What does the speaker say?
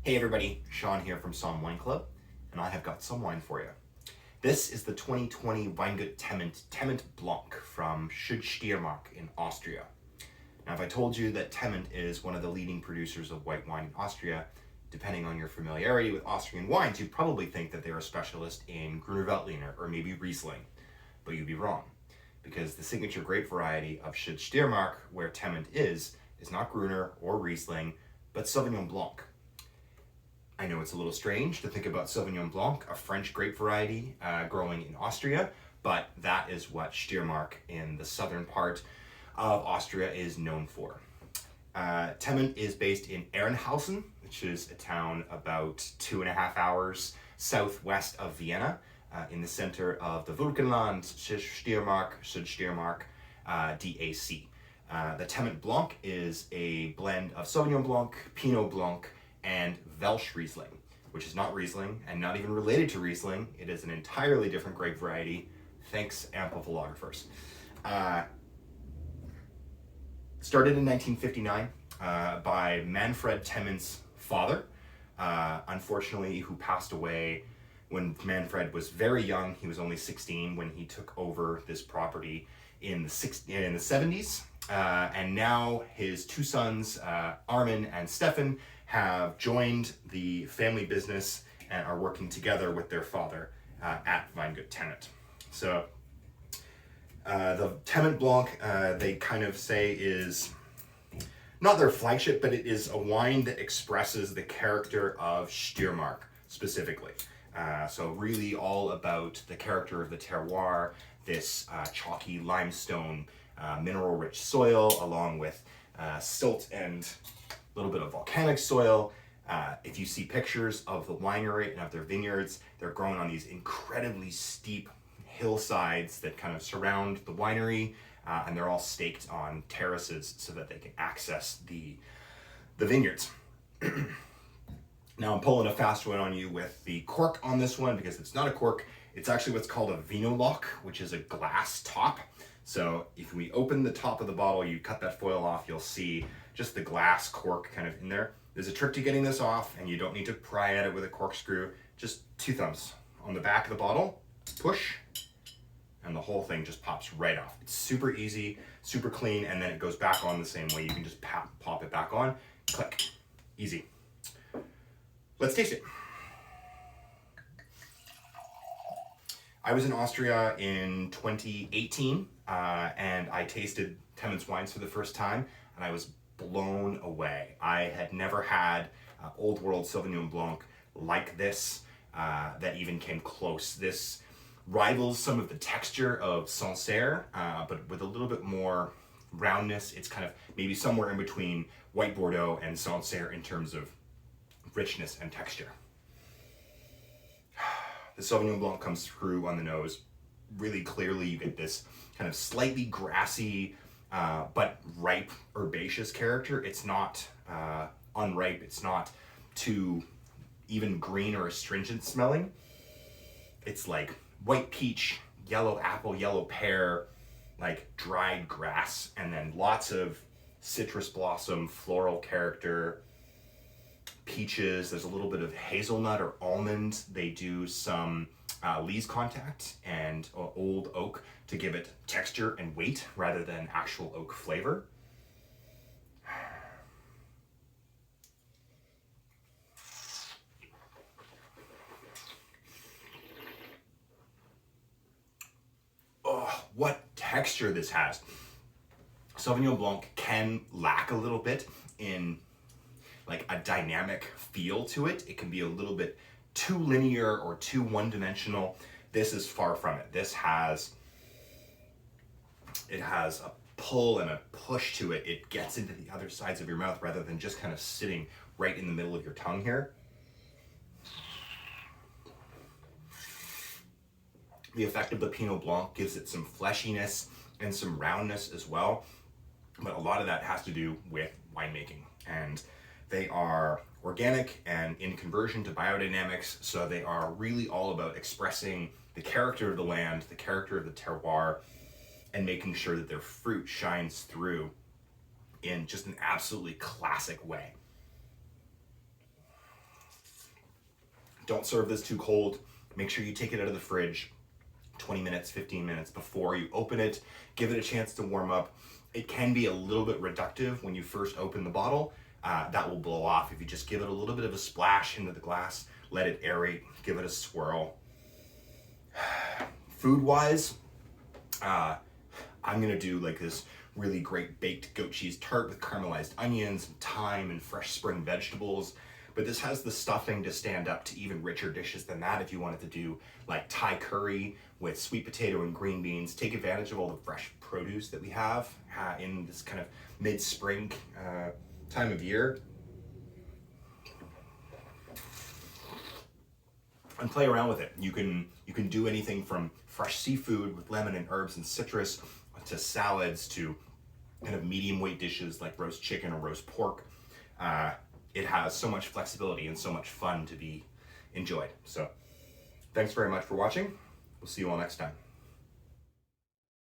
Hey everybody, Sean here from Somm Wine Club, and I have got some wine for you. This is the 2020 Weingut Tement Tement Blanc from Südsteiermark in Austria. Now, if I told you that Tement is one of the leading producers of white wine in Austria, depending on your familiarity with Austrian wines, you'd probably think that they're a specialist in Grüner Veltliner or maybe Riesling, but you'd be wrong, because the signature grape variety of Südsteiermark, where Tement is not Gruner or Riesling, but Sauvignon Blanc. I know it's a little strange to think about Sauvignon Blanc, a French grape variety growing in Austria, but that is what Steiermark in the southern part of Austria is known for. Tement is based in Ehrenhausen, which is a town about 2.5 hours southwest of Vienna, in the center of the Vulcanland, Südsteiermark, DAC. The Tement Blanc is a blend of Sauvignon Blanc, Pinot Blanc, and Welsh Riesling, which is not Riesling and not even related to Riesling. It is an entirely different grape variety. Thanks, amplifilographers. Started in 1959 by Manfred Tement's father, unfortunately, who passed away when Manfred was very young. He was only 16 when he took over this property in the 70s. And now his two sons, Armin and Stefan, have joined the family business and are working together with their father at Weingut Tement. So the Tement Blanc, they kind of say, is not their flagship, but it is a wine that expresses the character of Steiermark specifically. So really all about the character of the terroir, this chalky limestone, mineral-rich soil, along with silt and a little bit of volcanic soil. If you see pictures of the winery and of their vineyards, they're growing on these incredibly steep hillsides that kind of surround the winery, and they're all staked on terraces so that they can access the vineyards. Now I'm pulling a fast one on you with the cork on this one, because it's not a cork, it's actually what's called a vinolock, which is a glass top. So if we open the top of the bottle, you cut that foil off, you'll see just the glass cork kind of in there. There's a trick to getting this off, and you don't need to pry at it with a corkscrew. Just 2 thumbs on the back of the bottle, push, and the whole thing just pops right off. It's super easy, super clean, and then it goes back on the same way. You can just pop it back on, click, easy. Let's taste it. I was in Austria in 2018, and I tasted Tement's wines for the first time, and I was blown away. I had never had Old World Sauvignon Blanc like this, that even came close. This rivals some of the texture of Sancerre, but with a little bit more roundness. It's kind of maybe somewhere in between White Bordeaux and Sancerre in terms of richness and texture. The Sauvignon Blanc comes through on the nose really clearly. You get this kind of slightly grassy, but ripe, herbaceous character. It's not unripe. It's not too even green or astringent smelling. It's like white peach, yellow apple, yellow pear, like dried grass, and then lots of citrus blossom, floral character, peaches. There's a little bit of hazelnut or almond. They do some lees contact and old oak to give it texture and weight rather than actual oak flavor. Oh, what texture this has. Sauvignon Blanc can lack a little bit in like a dynamic feel to it. It can be a little bit too linear or too one-dimensional. This is far from it. This has a pull and a push to it. It gets into the other sides of your mouth rather than just kind of sitting right in the middle of your tongue here. The effect of the Pinot Blanc gives it some fleshiness and some roundness as well, but a lot of that has to do with winemaking, and they are organic and in conversion to biodynamics, so they are really all about expressing the character of the land, the character of the terroir, and making sure that their fruit shines through in just an absolutely classic way. Don't serve this too cold. Make sure you take it out of the fridge 20 minutes, 15 minutes before you open it. Give it a chance to warm up. It can be a little bit reductive when you first open the bottle. That will blow off if you just give it a little bit of a splash into the glass, let it aerate, give it a swirl. Food-wise, I'm gonna do like this really great baked goat cheese tart with caramelized onions, thyme, and fresh spring vegetables. But this has the stuffing to stand up to even richer dishes than that if you wanted to do like Thai curry with sweet potato and green beans. Take advantage of all the fresh produce that we have in this kind of mid-spring time of year. And play around with it. You can do anything from fresh seafood with lemon and herbs and citrus to salads to kind of medium weight dishes like roast chicken or roast pork. It has so much flexibility and so much fun to be enjoyed. So thanks very much for watching. We'll see you all next time.